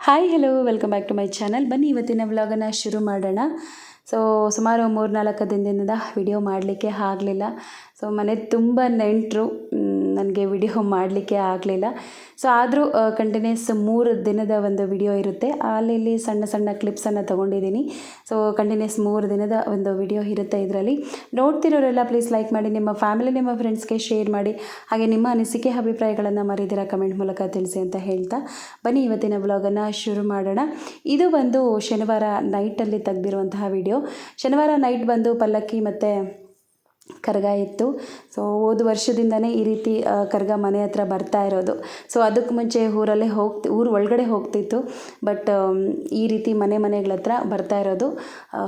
Hi hello welcome back to my channel. ಬನ್ನಿ ಇವತ್ತಿನ ವ್ಲಾಗನ್ನು ಶುರು ಮಾಡೋಣ. ಸುಮಾರು 3-4 ದಿನದಿಂದ ವಿಡಿಯೋ ಮಾಡಲಿಕ್ಕೆ ಆಗಲಿಲ್ಲ. ಮನೆ ತುಂಬ ನೆಂಟರು, ನನಗೆ ವಿಡಿಯೋ ಮಾಡಲಿಕ್ಕೆ ಆಗಲಿಲ್ಲ. ಆದರೂ ಕಂಟಿನ್ಯೂಸ್ 3 ದಿನದ ಒಂದು ವಿಡಿಯೋ ಇರುತ್ತೆ. ಅಲ್ಲಿ ಸಣ್ಣ ಸಣ್ಣ ಕ್ಲಿಪ್ಸನ್ನು ತೊಗೊಂಡಿದ್ದೀನಿ. ಕಂಟಿನ್ಯೂಸ್ 3 ದಿನದ ಒಂದು ವಿಡಿಯೋ ಇರುತ್ತೆ. ಇದರಲ್ಲಿ ನೋಡ್ತಿರೋರೆಲ್ಲ ಪ್ಲೀಸ್ ಲೈಕ್ ಮಾಡಿ, ನಿಮ್ಮ ಫ್ಯಾಮಿಲಿ ನಿಮ್ಮ ಫ್ರೆಂಡ್ಸ್ಗೆ ಶೇರ್ ಮಾಡಿ, ಹಾಗೆ ನಿಮ್ಮ ಅನಿಸಿಕೆ ಅಭಿಪ್ರಾಯಗಳನ್ನು ಮರೀದಿರ ಕಮೆಂಟ್ ಮೂಲಕ ತಿಳಿಸಿ ಅಂತ ಹೇಳ್ತಾ ಬನ್ನಿ ಇವತ್ತಿನ ವ್ಲಾಗನ್ನು ಶುರು ಮಾಡೋಣ. ಇದು ಬಂದು ಶನಿವಾರ ನೈಟಲ್ಲಿ ತೆಗೆದಿರುವಂತಹ ವಿಡಿಯೋ. ಶನಿವಾರ ನೈಟ್ ಬಂದು ಪಲ್ಲಕ್ಕಿ ಮತ್ತು ಕರಗ ಇತ್ತು. ಹೋದ ವರ್ಷದಿಂದನೇ ಈ ರೀತಿ ಕರಗ ಮನೆ ಹತ್ರ ಬರ್ತಾ ಇರೋದು. ಅದಕ್ಕೆ ಮುಂಚೆ ಊರು ಒಳಗಡೆ ಹೋಗ್ತಿತ್ತು, ಬಟ್ ಈ ರೀತಿ ಮನೆಗಳ ಹತ್ರ ಬರ್ತಾ ಇರೋದು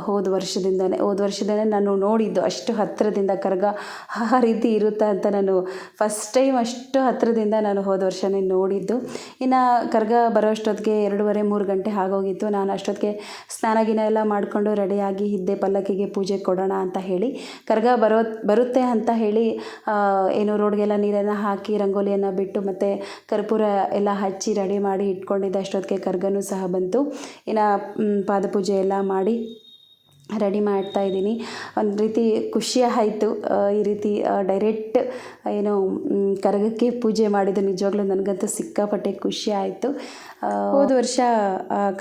ಹೋದ ವರ್ಷದಿಂದನೇ ನಾನು ನೋಡಿದ್ದು. ಅಷ್ಟು ಹತ್ತಿರದಿಂದ ಕರಗ ಆ ರೀತಿ ಇರುತ್ತಾ ಅಂತ ನಾನು ಫಸ್ಟ್ ಟೈಮ್ ಅಷ್ಟು ಹತ್ತಿರದಿಂದ ನಾನು ಹೋದ ವರ್ಷವೇ ನೋಡಿದ್ದು. ಇನ್ನು ಕರಗ ಬರೋ ಅಷ್ಟೊತ್ತಿಗೆ 2:30-3 ಗಂಟೆ ಆಗೋಗಿತ್ತು. ನಾನು ಅಷ್ಟೊತ್ತಿಗೆ ಸ್ನಾನ ಎಲ್ಲ ಮಾಡಿಕೊಂಡು ರೆಡಿಯಾಗಿ ಇದ್ದೆ, ಪಲ್ಲಕ್ಕಿಗೆ ಪೂಜೆ ಕೊಡೋಣ ಅಂತ ಹೇಳಿ. ಕರಗ ಬರುತ್ತೆ ಅಂತ ಹೇಳಿ ರೋಡ್ಗೆಲ್ಲ ನೀರನ್ನು ಹಾಕಿ ರಂಗೋಲಿಯನ್ನು ಬಿಟ್ಟು ಮತ್ತು ಕರ್ಪೂರ ಎಲ್ಲ ಹಚ್ಚಿ ರೆಡಿ ಮಾಡಿ ಇಟ್ಕೊಂಡಿದ್ದೆ. ಅಷ್ಟೊತ್ತಿಗೆ ಕರಗನೂ ಸಹ ಬಂತು. ಇನ್ನು ಪಾದಪೂಜೆ ಎಲ್ಲ ಮಾಡಿ ರೆಡಿ ಮಾಡ್ತಾಯಿದ್ದೀನಿ. ಒಂದು ರೀತಿ ಖುಷಿ ಆಯಿತು. ಈ ರೀತಿ ಡೈರೆಕ್ಟ್ ಕರಗಕ್ಕೆ ಪೂಜೆ ಮಾಡಿದ್ದು ನಿಜವಾಗ್ಲೂ ನನಗಂತೂ ಸಿಕ್ಕಾಪಟ್ಟೆ ಖುಷಿ ಆಯಿತು. ಹೋದ ವರ್ಷ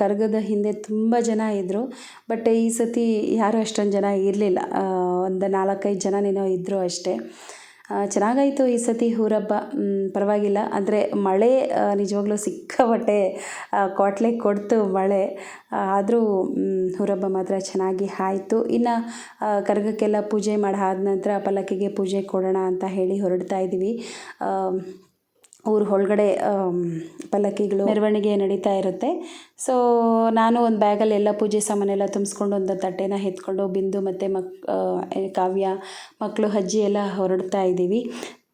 ಕರಗದ ಹಿಂದೆ ತುಂಬ ಜನ ಇದ್ದರು, ಬಟ್ ಈ ಸತಿ ಯಾರೂ ಅಷ್ಟೊಂದು ಜನ ಇರಲಿಲ್ಲ. ಒಂದು 4-5 ಜನನೇನೋ ಇದ್ದರು ಅಷ್ಟೇ. ಚೆನ್ನಾಗಾಯಿತು ಈ ಸತಿ ಊರಬ್ಬ, ಪರವಾಗಿಲ್ಲ. ಅಂದರೆ ಮಳೆ ನಿಜವಾಗ್ಲೂ ಸಿಕ್ಕಾಪಟ್ಟೆ ಕ್ವಾಟ್ಲೆ ಕೊಡ್ತು ಮಳೆ, ಆದರೂ ಊರಬ್ಬ ಮಾತ್ರ ಚೆನ್ನಾಗಿ ಆಯಿತು. ಇನ್ನು ಕರಗಕ್ಕೆಲ್ಲ ಪೂಜೆ ಆದ ನಂತರ ಪಲ್ಲಕ್ಕಿಗೆ ಪೂಜೆ ಕೊಡೋಣ ಅಂತ ಹೇಳಿ ಹೊರಡ್ತಾ ಇದ್ದೀವಿ. ಊರು ಒಳಗಡೆ ಪಲ್ಲಕ್ಕಿಗಳು ಮೆರವಣಿಗೆ ನಡೀತಾ ಇರುತ್ತೆ. ನಾನು ಒಂದು ಬ್ಯಾಗಲ್ಲಿ ಎಲ್ಲ ಪೂಜೆ ಸಾಮಾನೆಲ್ಲ ತುಂಬಿಸ್ಕೊಂಡು ಒಂದು ತಟ್ಟೆನ ಎತ್ಕೊಂಡು ಬಿಂದು ಮತ್ತು ಕಾವ್ಯ ಮಕ್ಕಳು ಅಜ್ಜಿ ಎಲ್ಲ ಹೊರಡ್ತಾ ಇದ್ದೀವಿ.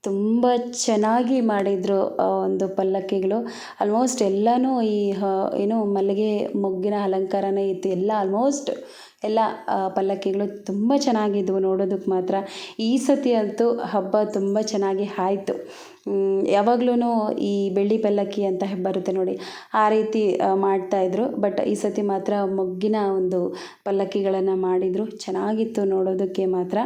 ತುಂಬ ಚೆನ್ನಾಗಿ ಮಾಡಿದರು ಒಂದು ಪಲ್ಲಕ್ಕಿಗಳು. ಆಲ್ಮೋಸ್ಟ್ ಎಲ್ಲನೂ ಮಲ್ಲಿಗೆ ಮೊಗ್ಗಿನ ಅಲಂಕಾರನೇ ಇತ್ತು. ಆಲ್ಮೋಸ್ಟ್ ಎಲ್ಲ ಪಲ್ಲಕ್ಕಿಗಳು ತುಂಬ ಚೆನ್ನಾಗಿದ್ವು ನೋಡೋದಕ್ಕೆ ಮಾತ್ರ. ಈ ಸತಿ ಅಂತೂ ಹಬ್ಬ ತುಂಬ ಚೆನ್ನಾಗಿ ಆಯಿತು. ಯಾವಾಗಲೂ ಈ ಬೆಳ್ಳಿ ಪಲ್ಲಕ್ಕಿ ಅಂತ ಬರುತ್ತೆ ನೋಡಿ, ಆ ರೀತಿ ಮಾಡ್ತಾಯಿದ್ರು. ಬಟ್ ಈ ಸತಿ ಮಾತ್ರ ಮೊಗ್ಗಿನ ಒಂದು ಪಲ್ಲಕ್ಕಿಗಳನ್ನು ಮಾಡಿದರು. ಚೆನ್ನಾಗಿತ್ತು ನೋಡೋದಕ್ಕೆ ಮಾತ್ರ.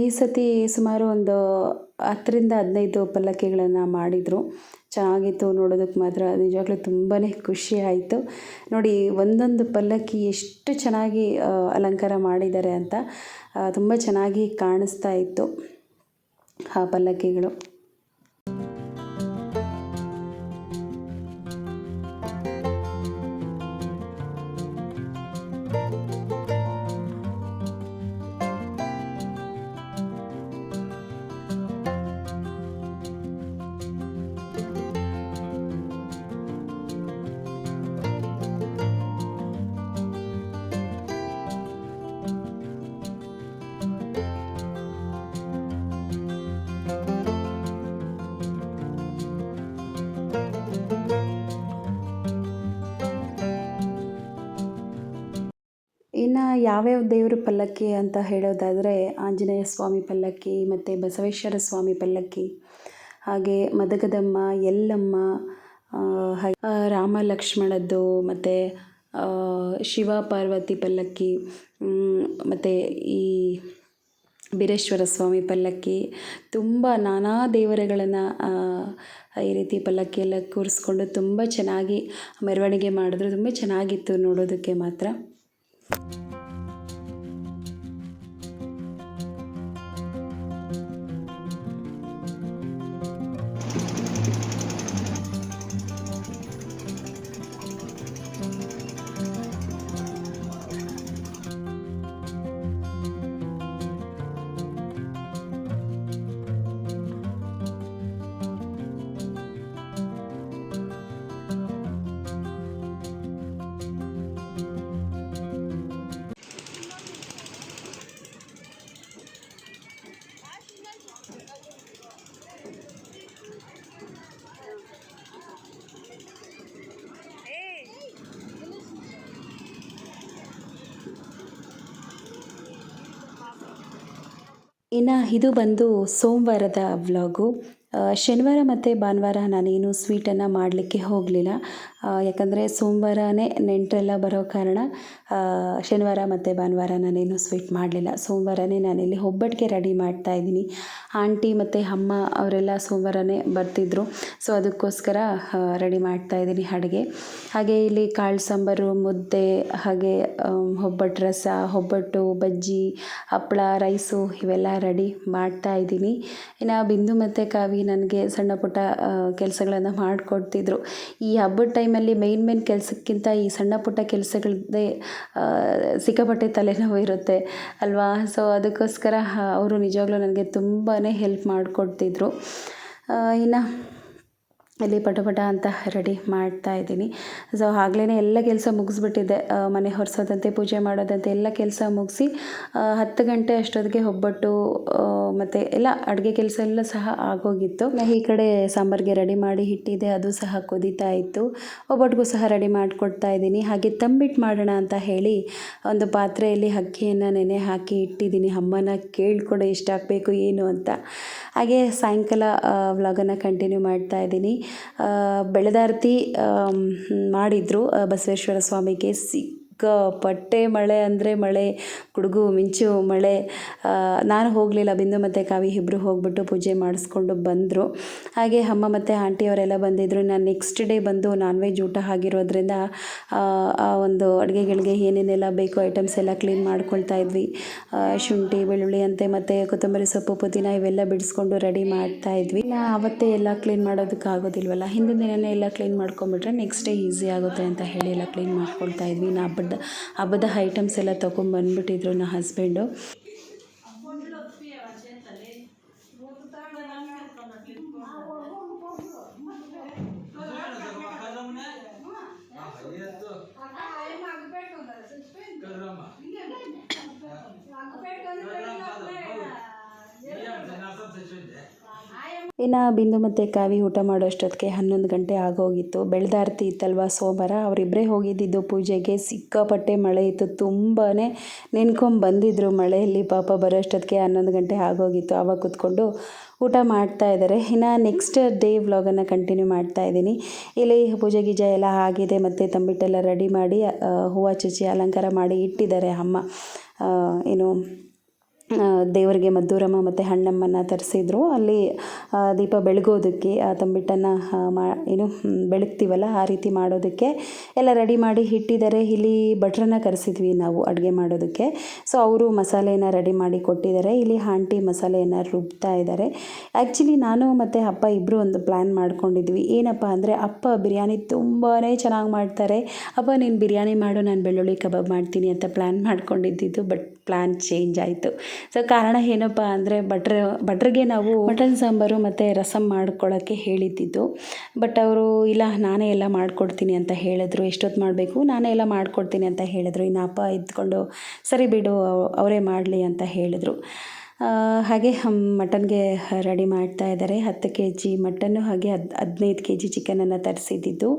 ಈ ಸತಿ ಸುಮಾರು ಒಂದು 10-15 ಪಲ್ಲಕ್ಕಿಗಳನ್ನು ಮಾಡಿದರು. ಚೆನ್ನಾಗಿತ್ತು ನೋಡೋದಕ್ಕೆ ಮಾತ್ರ. ನಿಜವಾಗ್ಲೂ ತುಂಬಾ ಖುಷಿ ಆಯಿತು. ನೋಡಿ, ಒಂದೊಂದು ಪಲ್ಲಕ್ಕಿ ಎಷ್ಟು ಚೆನ್ನಾಗಿ ಅಲಂಕಾರ ಮಾಡಿದ್ದಾರೆ ಅಂತ. ತುಂಬ ಚೆನ್ನಾಗಿ ಕಾಣಿಸ್ತಾ ಇತ್ತು ಆ ಪಲ್ಲಕ್ಕಿಗಳು. ಇನ್ನು ಯಾವ್ಯಾವ ದೇವ್ರ ಪಲ್ಲಕ್ಕಿ ಅಂತ ಹೇಳೋದಾದರೆ, ಆಂಜನೇಯ ಸ್ವಾಮಿ ಪಲ್ಲಕ್ಕಿ ಮತ್ತು ಬಸವೇಶ್ವರ ಸ್ವಾಮಿ ಪಲ್ಲಕ್ಕಿ, ಹಾಗೆ ಮದಗದಮ್ಮ, ಎಲ್ಲಮ್ಮ, ರಾಮ ಲಕ್ಷ್ಮಣದ್ದು ಮತ್ತು ಶಿವ ಪಾರ್ವತಿ ಪಲ್ಲಕ್ಕಿ ಮತ್ತು ಈ ಬೀರೇಶ್ವರ ಸ್ವಾಮಿ ಪಲ್ಲಕ್ಕಿ ತುಂಬ ನಾನಾ ದೇವರುಗಳನ್ನು ಈ ರೀತಿ ಪಲ್ಲಕ್ಕಿಯೆಲ್ಲ ಕೂರಿಸ್ಕೊಂಡು ತುಂಬ ಚೆನ್ನಾಗಿ ಮೆರವಣಿಗೆ ಮಾಡಿದ್ರು. ತುಂಬ ಚೆನ್ನಾಗಿತ್ತು ನೋಡೋದಕ್ಕೆ ಮಾತ್ರ. ಇನ್ನು ಇದು ಬಂದು ಸೋಮವಾರದ ವ್ಲಾಗು. ಶನಿವಾರ ಮತ್ತು ಭಾನುವಾರ ನಾನೇನು ಸ್ವೀಟನ್ನು ಮಾಡಲಿಕ್ಕೆ ಹೋಗಲಿಲ್ಲ. ಯಾಕಂದರೆ ಸೋಮವಾರನೇ ನೆಂಟರೆಲ್ಲ ಬರೋ ಕಾರಣ ಶನಿವಾರ ಮತ್ತು ಭಾನುವಾರ ನಾನೇನು ಸ್ವೀಟ್ ಮಾಡಲಿಲ್ಲ. ಸೋಮವಾರನೇ ನಾನಿಲ್ಲಿ ಒಬ್ಬಟ್ಟಿಗೆ ರೆಡಿ ಮಾಡ್ತಾಯಿದ್ದೀನಿ. ಆಂಟಿ ಮತ್ತು ಅಮ್ಮ ಅವರೆಲ್ಲ ಸೋಮವಾರನೇ ಬರ್ತಿದ್ರು. ಸೊ ಅದಕ್ಕೋಸ್ಕರ ರೆಡಿ ಮಾಡ್ತಾಯಿದ್ದೀನಿ ಅಡುಗೆ. ಹಾಗೆ ಇಲ್ಲಿ ಕಾಳು ಸಾಂಬಾರು, ಮುದ್ದೆ, ಹಾಗೆ ಒಬ್ಬಟ್ಟು ರಸ, ಒಬ್ಬಟ್ಟು, ಬಜ್ಜಿ, ಹಪ್ಪಳ, ರೈಸು ಇವೆಲ್ಲ ರೆಡಿ ಮಾಡ್ತಾಯಿದ್ದೀನಿ. ಇನ್ನು ಬಿಂದು ಮತ್ತು ಕಾವಿ ನನಗೆ ಸಣ್ಣ ಪುಟ್ಟ ಕೆಲಸಗಳನ್ನು ಮಾಡಿಕೊಡ್ತಿದ್ರು. ಈ ಹಬ್ಬದ ಟೈಮಲ್ಲಿ ಮೇನ್ ಕೆಲಸಕ್ಕಿಂತ ಈ ಸಣ್ಣ ಪುಟ್ಟ ಕೆಲಸಗಳದ್ದೇ ಸಿಕ್ಕಾಪಟ್ಟೆ ತಲೆನೋವು ಇರುತ್ತೆ ಅಲ್ವಾ. ಸೊ ಅದಕ್ಕೋಸ್ಕರ ಅವರು ನಿಜವಾಗ್ಲೂ ನನಗೆ ತುಂಬಾ ಹೆಲ್ಪ್ ಮಾಡಿಕೊಡ್ತಿದ್ರು. ಇನ್ನು ಇಲ್ಲಿ ಪಟ ಅಂತ ರೆಡಿ ಮಾಡ್ತಾಯಿದ್ದೀನಿ. ಸೊ ಆಗಲೇ ಎಲ್ಲ ಕೆಲಸ ಮುಗಿಸ್ಬಿಟ್ಟಿದ್ದೆ. ಮನೆ ಹೊರಿಸೋದಂತೆ, ಪೂಜೆ ಮಾಡೋದಂತೆ ಎಲ್ಲ ಕೆಲಸ ಮುಗಿಸಿ 10 ಗಂಟೆ ಅಷ್ಟೊತ್ತಿಗೆ ಒಬ್ಬಟ್ಟು ಮತ್ತು ಎಲ್ಲ ಅಡುಗೆ ಕೆಲಸ ಎಲ್ಲ ಸಹ ಆಗೋಗಿತ್ತು. ಈ ಕಡೆ ಸಾಂಬಾರಿಗೆ ರೆಡಿ ಮಾಡಿ ಇಟ್ಟಿದ್ದೆ, ಅದು ಸಹ ಕುದೀತಾ ಇತ್ತು. ಒಬ್ಬಟ್ಟಿಗೂ ಸಹ ರೆಡಿ ಮಾಡಿಕೊಡ್ತಾ ಇದ್ದೀನಿ. ಹಾಗೆ ತಂಬಿಟ್ಟು ಮಾಡೋಣ ಅಂತ ಹೇಳಿ ಒಂದು ಪಾತ್ರೆಯಲ್ಲಿ ಅಕ್ಕಿಯನ್ನು ನೆನೆ ಹಾಕಿ ಇಟ್ಟಿದ್ದೀನಿ. ಅಮ್ಮನ ಕೇಳಿಕೊಡೆ ಎಷ್ಟು ಹಾಕಬೇಕು ಏನು ಅಂತ. ಹಾಗೆ ಸಾಯಂಕಾಲ ವ್ಲಾಗನ್ನು ಕಂಟಿನ್ಯೂ ಮಾಡ್ತಾ ಇದ್ದೀನಿ. ಬೆಳದಾರ್ತಿ ಮಾಡಿದರು ಬಸವೇಶ್ವರ ಸ್ವಾಮಿಗೆ. ಸಿಕ್ಕಾಪಟ್ಟೆ ಮಳೆ ಅಂದರೆ ಮಳೆ, ಗುಡುಗು ಮಿಂಚು ಮಳೆ. ನಾನು ಹೋಗಲಿಲ್ಲ, ಬಿಂದು ಮತ್ತು ಕಾವಿ ಇಬ್ಬರು ಹೋಗ್ಬಿಟ್ಟು ಪೂಜೆ ಮಾಡಿಸ್ಕೊಂಡು ಬಂದರು. ಹಾಗೆ ಅಮ್ಮ ಮತ್ತು ಆಂಟಿಯವರೆಲ್ಲ ಬಂದಿದ್ದರು. ನಾನು ನೆಕ್ಸ್ಟ್ ಡೇ ಬಂದು ನಾನ್ ವೆಜ್ ಊಟ ಆಗಿರೋದ್ರಿಂದ ಆ ಒಂದು ಅಡುಗೆಗಳಿಗೆ ಏನೇನೆಲ್ಲ ಬೇಕು ಐಟಮ್ಸ್ ಎಲ್ಲ ಕ್ಲೀನ್ ಮಾಡ್ಕೊಳ್ತಾ ಇದ್ವಿ. ಶುಂಠಿ, ಬೆಳ್ಳುಳ್ಳಿ ಅಂತೆ ಮತ್ತು ಕೊತ್ತಂಬರಿ ಸೊಪ್ಪು, ಪುದೀನ ಇವೆಲ್ಲ ಬಿಡಿಸ್ಕೊಂಡು ರೆಡಿ ಮಾಡ್ತಾ ಇದ್ವಿ. ಆವತ್ತೇ ಎಲ್ಲ ಕ್ಲೀನ್ ಮಾಡೋದಕ್ಕೆ ಆಗೋದಿಲ್ವಲ್ಲ, ಹಿಂದಿನ ದಿನವೇ ಎಲ್ಲ ಕ್ಲೀನ್ ಮಾಡ್ಕೊಂಬಿಟ್ರೆ ನೆಕ್ಸ್ಟ್ ಡೇ ಈಸಿ ಆಗುತ್ತೆ ಅಂತ ಹೇಳಿ ಎಲ್ಲ ಕ್ಲೀನ್ ಮಾಡ್ಕೊಳ್ತಾ ಇದ್ವಿ. ಹಬ್ಬದ ಐಟಮ್ಸ್ ಎಲ್ಲ ತೊಗೊಂಬಂದ್ಬಿಟ್ಟಿದ್ರು ನನ್ನ ಹಸ್ಬೆಂಡು. ಇನ್ನು ಬಿಂದು ಮತ್ತು ಕಾವಿ ಊಟ ಮಾಡೋ ಅಷ್ಟೊತ್ತಿಗೆ 11 ಗಂಟೆ ಆಗೋಗಿತ್ತು. ಬೆಳದಾರ್ತಿ ಇತ್ತಲ್ವ ಸೋಮವಾರ, ಅವರಿಬ್ಬರೇ ಹೋಗಿದ್ದಿದ್ದು ಪೂಜೆಗೆ. ಸಿಕ್ಕಾಪಟ್ಟೆ ಮಳೆ ಇತ್ತು, ತುಂಬಾ ನೆನ್ಕೊಂಬಂದಿದ್ರು ಮಳೆಯಲ್ಲಿ. ಪಾಪ ಬರೋ ಅಷ್ಟೊತ್ತಿಗೆ 11 ಗಂಟೆ ಆಗೋಗಿತ್ತು. ಆವಾಗ ಕೂತ್ಕೊಂಡು ಊಟ ಮಾಡ್ತಾ ಇದ್ದಾರೆ. ಇನ್ನು ನೆಕ್ಸ್ಟ್ ಡೇ ವ್ಲಾಗನ್ನು ಕಂಟಿನ್ಯೂ ಮಾಡ್ತಾ ಇದ್ದೀನಿ. ಇಲ್ಲಿ ಪೂಜೆ ಗೀಜೆ ಎಲ್ಲ ಆಗಿದೆ ಮತ್ತು ತಂಬಿಟ್ಟೆಲ್ಲ ರೆಡಿ ಮಾಡಿ ಹೂವು ಚುಚ್ಚಿ ಅಲಂಕಾರ ಮಾಡಿ ಇಟ್ಟಿದ್ದಾರೆ ಅಮ್ಮ. ಏನು ದೇವರಿಗೆ ಮದ್ದೂರಮ್ಮ ಮತ್ತು ಹಣ್ಣಮ್ಮನ ತರಿಸಿದ್ರು. ಅಲ್ಲಿ ದೀಪ ಬೆಳಗೋದಕ್ಕೆ ಆ ತಂಬಿಟ್ಟನ್ನು ಏನು ಬೆಳಗ್ತೀವಲ್ಲ ಆ ರೀತಿ ಮಾಡೋದಕ್ಕೆ ಎಲ್ಲ ರೆಡಿ ಮಾಡಿ ಇಟ್ಟಿದ್ದಾರೆ. ಇಲ್ಲಿ ಭಟ್ರನ್ನ ಕರೆಸಿದ್ವಿ ನಾವು ಅಡುಗೆ ಮಾಡೋದಕ್ಕೆ. ಸೊ ಅವರು ಮಸಾಲೆಯನ್ನು ರೆಡಿ ಮಾಡಿ ಕೊಟ್ಟಿದ್ದಾರೆ. ಇಲ್ಲಿ ಆಂಟಿ ಮಸಾಲೆಯನ್ನು ರುಬ್ತಾ ಇದ್ದಾರೆ. ಆ್ಯಕ್ಚುಲಿ ನಾನು ಮತ್ತು ಅಪ್ಪ ಇಬ್ಬರು ಒಂದು ಪ್ಲ್ಯಾನ್ ಮಾಡ್ಕೊಂಡಿದ್ವಿ. ಏನಪ್ಪ ಅಂದರೆ, ಅಪ್ಪ ಬಿರಿಯಾನಿ ತುಂಬಾ ಚೆನ್ನಾಗಿ ಮಾಡ್ತಾರೆ. ಅಪ್ಪ ನೀನು ಬಿರಿಯಾನಿ ಮಾಡು, ನಾನು ಬೆಳ್ಳುಳ್ಳಿ ಕಬಾಬ್ ಮಾಡ್ತೀನಿ ಅಂತ ಪ್ಲ್ಯಾನ್ ಮಾಡ್ಕೊಂಡಿದ್ದು. ಬಟ್ ಪ್ಲ್ಯಾನ್ ಚೇಂಜ್ ಆಯಿತು. ಸೊ ಕಾರಣ ಏನಪ್ಪ ಅಂದರೆ, ಭಟ್ರಿಗೆ ನಾವು ಮಟನ್ ಸಾಂಬಾರು ಮತ್ತು ರಸಮ್ ಮಾಡ್ಕೊಳ್ಳೋಕ್ಕೆ ಹೇಳಿದ್ದಿದ್ದು. ಬಟ್ ಅವರು ಇಲ್ಲ ನಾನೇ ಎಲ್ಲ ಮಾಡಿಕೊಡ್ತೀನಿ ಅಂತ ಹೇಳಿದ್ರು. ಎಷ್ಟೊತ್ತು ಮಾಡಬೇಕು, ನಾನೇ ಎಲ್ಲ ಮಾಡಿಕೊಡ್ತೀನಿ ಅಂತ ಹೇಳಿದ್ರು. ಇನ್ನು ಅಪ್ಪ ಇದ್ಕೊಂಡು ಸರಿ ಬಿಡು ಅವರೇ ಮಾಡಲಿ ಅಂತ ಹೇಳಿದ್ರು. ಹಾಗೆ ಮಟನ್ಗೆ ರೆಡಿ ಮಾಡ್ತಾ ಇದ್ದಾರೆ. 10 ಕೆ ಜಿ ಮಟನ್ನು ಹಾಗೆ 15 ಕೆ ಜಿ ಚಿಕನನ್ನು ತರಿಸಿದ್ದು.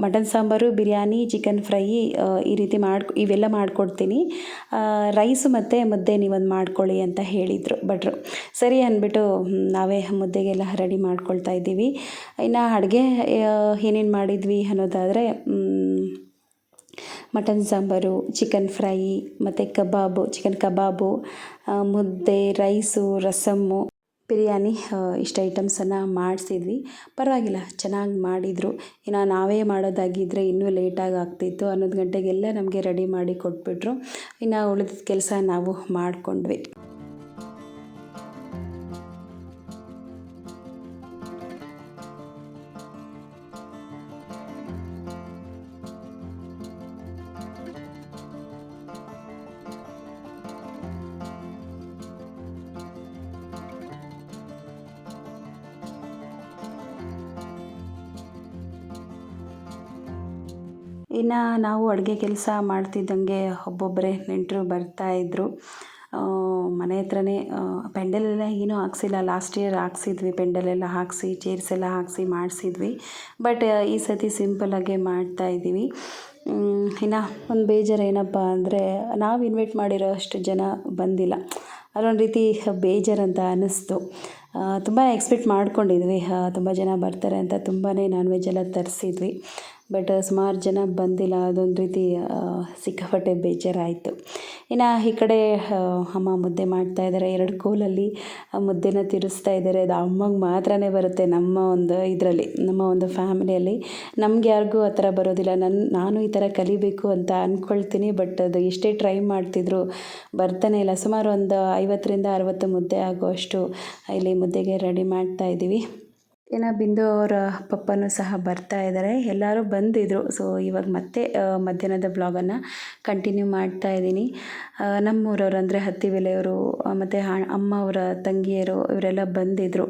Mutton sambar, biryani, chicken fry ಈ ರೀತಿ ಇವೆಲ್ಲ ಮಾಡಿಕೊಡ್ತೀನಿ. ರೈಸು ಮತ್ತು ಮುದ್ದೆ ನೀವೊಂದು ಮಾಡ್ಕೊಳ್ಳಿ ಅಂತ ಹೇಳಿದರು ಭಟ್ರು. ಸರಿ ಅಂದ್ಬಿಟ್ಟು ನಾವೇ ಮುದ್ದೆಗೆಲ್ಲ ರೆಡಿ ಮಾಡ್ಕೊಳ್ತಾ ಇದ್ದೀವಿ. ಇನ್ನು ಅಡುಗೆ ಏನೇನು ಮಾಡಿದ್ವಿ ಅನ್ನೋದಾದರೆ ಮಟನ್ ಸಾಂಬಾರು, ಚಿಕನ್ ಫ್ರೈ ಮತ್ತು ಚಿಕನ್ ಕಬಾಬು, ಮುದ್ದೆ, ರೈಸು, ರಸಮ್ಮು, ಬಿರಿಯಾನಿ ಇಷ್ಟು ಐಟಮ್ಸನ್ನು ಮಾಡಿಸಿದ್ವಿ. ಪರವಾಗಿಲ್ಲ, ಚೆನ್ನಾಗಿ ಮಾಡಿದರು. ಇನ್ನು ನಾವೇ ಮಾಡೋದಾಗಿದ್ದರೆ ಇನ್ನೂ ಲೇಟಾಗಿ ಆಗ್ತಿತ್ತು. 11 ಗಂಟೆಗೆಲ್ಲ ನಮಗೆ ರೆಡಿ ಮಾಡಿ ಕೊಟ್ಬಿಟ್ರು. ಇನ್ನು ಉಳಿದ ಕೆಲಸ ನಾವು ಮಾಡಿಕೊಂಡ್ವಿ. ಇನ್ನು ನಾವು ಅಡುಗೆ ಕೆಲಸ ಮಾಡ್ತಿದ್ದಂಗೆ ಒಬ್ಬೊಬ್ಬರೇ ನೆಂಟರು ಬರ್ತಾಯಿದ್ರು. ಮನೆ ಹತ್ರನೇ ಪೆಂಡಲೆಲ್ಲ ಏನೂ ಹಾಕ್ಸಿಲ್ಲ. ಲಾಸ್ಟ್ ಇಯರ್ ಹಾಕ್ಸಿದ್ವಿ, ಪೆಂಡಲೆಲ್ಲ ಹಾಕಿಸಿ, ಚೇರ್ಸ್ ಎಲ್ಲ ಹಾಕಿಸಿ ಮಾಡಿಸಿದ್ವಿ. ಬಟ್ ಈ ಸತಿ ಸಿಂಪಲ್ಲಾಗೆ ಮಾಡ್ತಾಯಿದ್ದೀವಿ. ಇನ್ನು ಒಂದು ಬೇಜಾರು ಏನಪ್ಪ ಅಂದರೆ ನಾವು ಇನ್ವೈಟ್ ಮಾಡಿರೋ ಅಷ್ಟು ಜನ ಬಂದಿಲ್ಲ. ಅದೊಂದು ರೀತಿ ಬೇಜಾರಂತ ಅನ್ನಿಸ್ತು. ತುಂಬ ಎಕ್ಸ್ಪೆಕ್ಟ್ ಮಾಡ್ಕೊಂಡಿದ್ವಿ, ತುಂಬ ಜನ ಬರ್ತಾರೆ ಅಂತ ತುಂಬಾ ನಾನ್ ವೆಜ್ ಎಲ್ಲ ತರಿಸಿದ್ವಿ. ಬಟ್ ಸುಮಾರು ಜನ ಬಂದಿಲ್ಲ. ಅದೊಂದು ರೀತಿ ಸಿಕ್ಕಾಪಟ್ಟೆ ಬೇಜಾರಾಯಿತು. ಇನ್ನು ಈ ಕಡೆ ಅಮ್ಮ ಮುದ್ದೆ ಮಾಡ್ತಾಯಿದ್ದಾರೆ. 2 ಕೋಲಲ್ಲಿ ಮುದ್ದೆನ ತಿರುಗಿಸ್ತಾ ಇದ್ದಾರೆ. ಅದು ಅಮ್ಮಗೆ ಮಾತ್ರನೇ ಬರುತ್ತೆ ನಮ್ಮ ಒಂದು ಇದರಲ್ಲಿ, ನಮ್ಮ ಒಂದು ಫ್ಯಾಮಿಲಿಯಲ್ಲಿ. ನಮ್ಗೆ ಯಾರಿಗೂ ಆ ಥರ ಬರೋದಿಲ್ಲ. ನಾನು ಈ ಥರ ಕಲಿಬೇಕು ಅಂತ ಅಂದ್ಕೊಳ್ತೀನಿ. ಬಟ್ ಅದು ಎಷ್ಟೇ ಟ್ರೈ ಮಾಡ್ತಿದ್ರು ಬರ್ತಾನೆ ಇಲ್ಲ. ಸುಮಾರು ಒಂದು 50ರಿಂದ 60 ಮುದ್ದೆ ಆಗುವಷ್ಟು ಇಲ್ಲಿ ಮುದ್ದೆಗೆ ರೆಡಿ ಮಾಡ್ತಾಯಿದ್ದೀವಿ. ಇನ್ನು ಬಿಂದು ಅವರ ಪಪ್ಪನೂ ಸಹ ಬರ್ತಾ ಇದ್ದಾರೆ. ಎಲ್ಲರೂ ಬಂದಿದ್ದರು. ಸೊ ಇವಾಗ ಮತ್ತೆ ಮಧ್ಯಾಹ್ನದ ಬ್ಲಾಗನ್ನು ಕಂಟಿನ್ಯೂ ಮಾಡ್ತಾ ಇದ್ದೀನಿ. ನಮ್ಮೂರವರು ಅಂದರೆ ಹತ್ತಿಬೆಲೆಯವರು ಮತ್ತು ಅಮ್ಮ ಅವರ ತಂಗಿಯರು ಇವರೆಲ್ಲ ಬಂದಿದ್ದರು.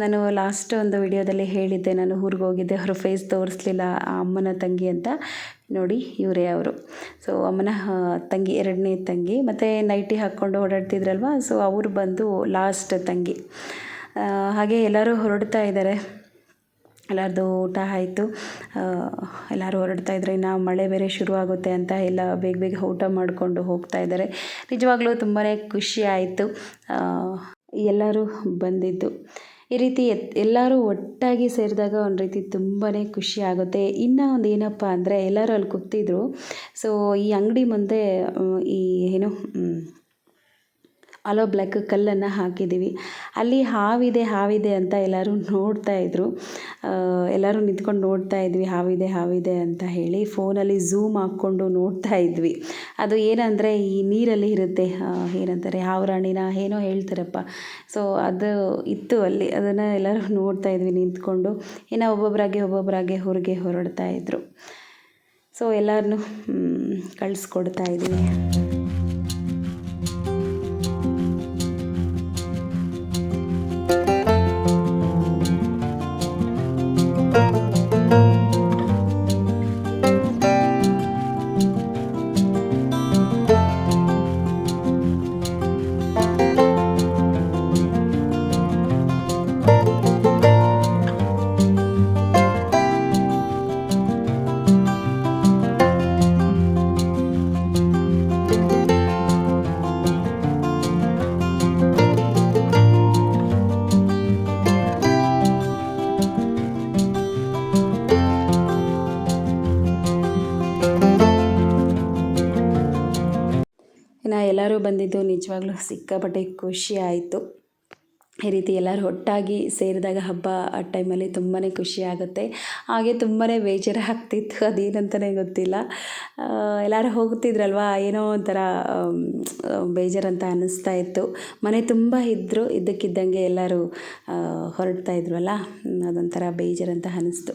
ನಾನು ಲಾಸ್ಟ್ ಒಂದು ವಿಡಿಯೋದಲ್ಲಿ ಹೇಳಿದ್ದೆ, ನಾನು ಊರಿಗೆ ಹೋಗಿದ್ದೆ, ಅವರು ಫೇಸ್ ತೋರಿಸ್ಲಿಲ್ಲ, ಆ ಅಮ್ಮನ ತಂಗಿ ಅಂತ. ನೋಡಿ, ಇವರೇ ಅವರು. ಸೊ ಅಮ್ಮನ ತಂಗಿ, 2ನೇ ತಂಗಿ. ಮತ್ತು ನೈಟಿ ಹಾಕ್ಕೊಂಡು ಓಡಾಡ್ತಿದ್ರಲ್ವ, ಸೊ ಅವರು ಬಂದು ಲಾಸ್ಟ್ ತಂಗಿ. ಹಾಗೆ ಎಲ್ಲರೂ ಹೊರಡ್ತಾ ಇದ್ದಾರೆ. ಎಲ್ಲರದ್ದು ಊಟ ಆಯಿತು. ಎಲ್ಲರೂ ಹೊರಡ್ತಾ ಇದ್ದಾರೆ. ಇನ್ನು ಮಳೆ ಬೇರೆ ಶುರುವಾಗುತ್ತೆ ಅಂತ ಎಲ್ಲ ಬೇಗ ಬೇಗ ಊಟ ಮಾಡಿಕೊಂಡು ಹೋಗ್ತಾ ಇದ್ದಾರೆ. ನಿಜವಾಗ್ಲೂ ತುಂಬಾ ಖುಷಿ ಆಯಿತು ಎಲ್ಲರೂ ಬಂದಿದ್ದು. ಈ ರೀತಿ ಎಲ್ಲರೂ ಒಟ್ಟಾಗಿ ಸೇರಿದಾಗ ಒಂದು ರೀತಿ ತುಂಬಾ ಖುಷಿ ಆಗುತ್ತೆ. ಇನ್ನೂ ಒಂದು ಏನಪ್ಪ ಅಂದರೆ ಎಲ್ಲರೂ ಅಲ್ಲಿ ಕೂತಿದ್ರು. ಸೊ ಈ ಅಂಗಡಿ ಮುಂದೆ ಈ ಏನು ಅಲೋ ಬ್ಲ್ಯಾಕ್ ಕಲ್ಲನ್ನು ಹಾಕಿದ್ದೀವಿ. ಅಲ್ಲಿ ಹಾವಿದೆ ಅಂತ ಎಲ್ಲರೂ ನೋಡ್ತಾಯಿದ್ರು. ಎಲ್ಲರೂ ನಿಂತ್ಕೊಂಡು ನೋಡ್ತಾ ಇದ್ವಿ, ಹಾವಿದೆ ಅಂತ ಹೇಳಿ. ಫೋನಲ್ಲಿ ಝೂಮ್ ಹಾಕ್ಕೊಂಡು ನೋಡ್ತಾ ಇದ್ವಿ. ಅದು ಏನಂದರೆ ಈ ನೀರಲ್ಲಿ ಇರುತ್ತೆ, ಏನಂತಾರೆ, ಹಾವರಾಣಿನ ಏನೋ ಹೇಳ್ತಾರಪ್ಪ. ಸೊ ಅದು ಇತ್ತು ಅಲ್ಲಿ. ಅದನ್ನು ಎಲ್ಲರೂ ನೋಡ್ತಾ ಇದ್ವಿ ನಿಂತ್ಕೊಂಡು. ಇನ್ನು ಒಬ್ಬೊಬ್ಬರಾಗೆ ಹೊರಗೆ ಹೊರಡ್ತಾ ಇದ್ರು. ಸೊ ಎಲ್ಲರನ್ನೂ ಕಳಿಸ್ಕೊಡ್ತಾ ಇದ್ದೀವಿ. ಎಲ್ಲರೂ ಬಂದಿದ್ದು ನಿಜವಾಗ್ಲೂ ಸಿಕ್ಕಾಪಟ್ಟೆ ಖುಷಿ ಆಯಿತು. ಈ ರೀತಿ ಎಲ್ಲರೂ ಒಟ್ಟಾಗಿ ಸೇರಿದಾಗ ಹಬ್ಬ ಆ ಟೈಮಲ್ಲಿ ತುಂಬಾ ಖುಷಿ ಆಗುತ್ತೆ. ಹಾಗೆ ತುಂಬಾ ಬೇಜಾರು ಆಗ್ತಿತ್ತು, ಅದೇನಂತಲೇ ಗೊತ್ತಿಲ್ಲ. ಎಲ್ಲರೂ ಹೋಗ್ತಿದ್ರಲ್ವ, ಏನೋ ಒಂಥರ ಬೇಜಾರಂತ ಅನ್ನಿಸ್ತಾ ಇತ್ತು. ಮನೆ ತುಂಬ ಇದ್ದಕ್ಕಿದ್ದಂಗೆ ಎಲ್ಲರೂ ಹೊರಡ್ತಾ ಇದ್ರಲ್ಲ, ಅದೊಂಥರ ಬೇಜಾರಂತ ಅನ್ನಿಸ್ತು.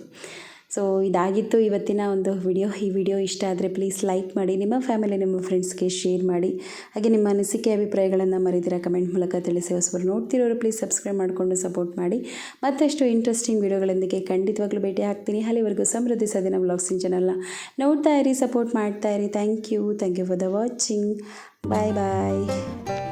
ಸೊ ಇದಾಗಿತ್ತು ಇವತ್ತಿನ ಒಂದು ವಿಡಿಯೋ. ಈ ವಿಡಿಯೋ ಇಷ್ಟ ಆದರೆ ಪ್ಲೀಸ್ ಲೈಕ್ ಮಾಡಿ, ನಿಮ್ಮ ಫ್ಯಾಮಿಲಿ, ನಿಮ್ಮ ಫ್ರೆಂಡ್ಸ್ಗೆ ಶೇರ್ ಮಾಡಿ. ಹಾಗೆ ನಿಮ್ಮ ಅನಿಸಿಕೆ ಅಭಿಪ್ರಾಯಗಳನ್ನು ಮರೆದಿರ ಕಮೆಂಟ್ ಮೂಲಕ ತಿಳಿಸಿ. ಹೊಸಬರು ನೋಡ್ತಿರೋರು ಪ್ಲೀಸ್ ಸಬ್ಸ್ಕ್ರೈಬ್ ಮಾಡಿಕೊಂಡು ಸಪೋರ್ಟ್ ಮಾಡಿ. ಮತ್ತಷ್ಟು ಇಂಟ್ರೆಸ್ಟಿಂಗ್ ವಿಡಿಯೋಗಳೊಂದಿಗೆ ಖಂಡಿತವಾಗ್ಲೂ ಭೇಟಿ ಆಗ್ತೀನಿ. ಅಲ್ಲಿವರೆಗೂ ಸಮೃದ್ಧಿ ಸದಿನ ವ್ಲಾಗ್ಸಿಂಗ್ ಚಾನಲ್ನ ನೋಡ್ತಾ ಇರಿ, ಸಪೋರ್ಟ್ ಮಾಡ್ತಾ ಇರಿ. Thank you for the watching. Bye.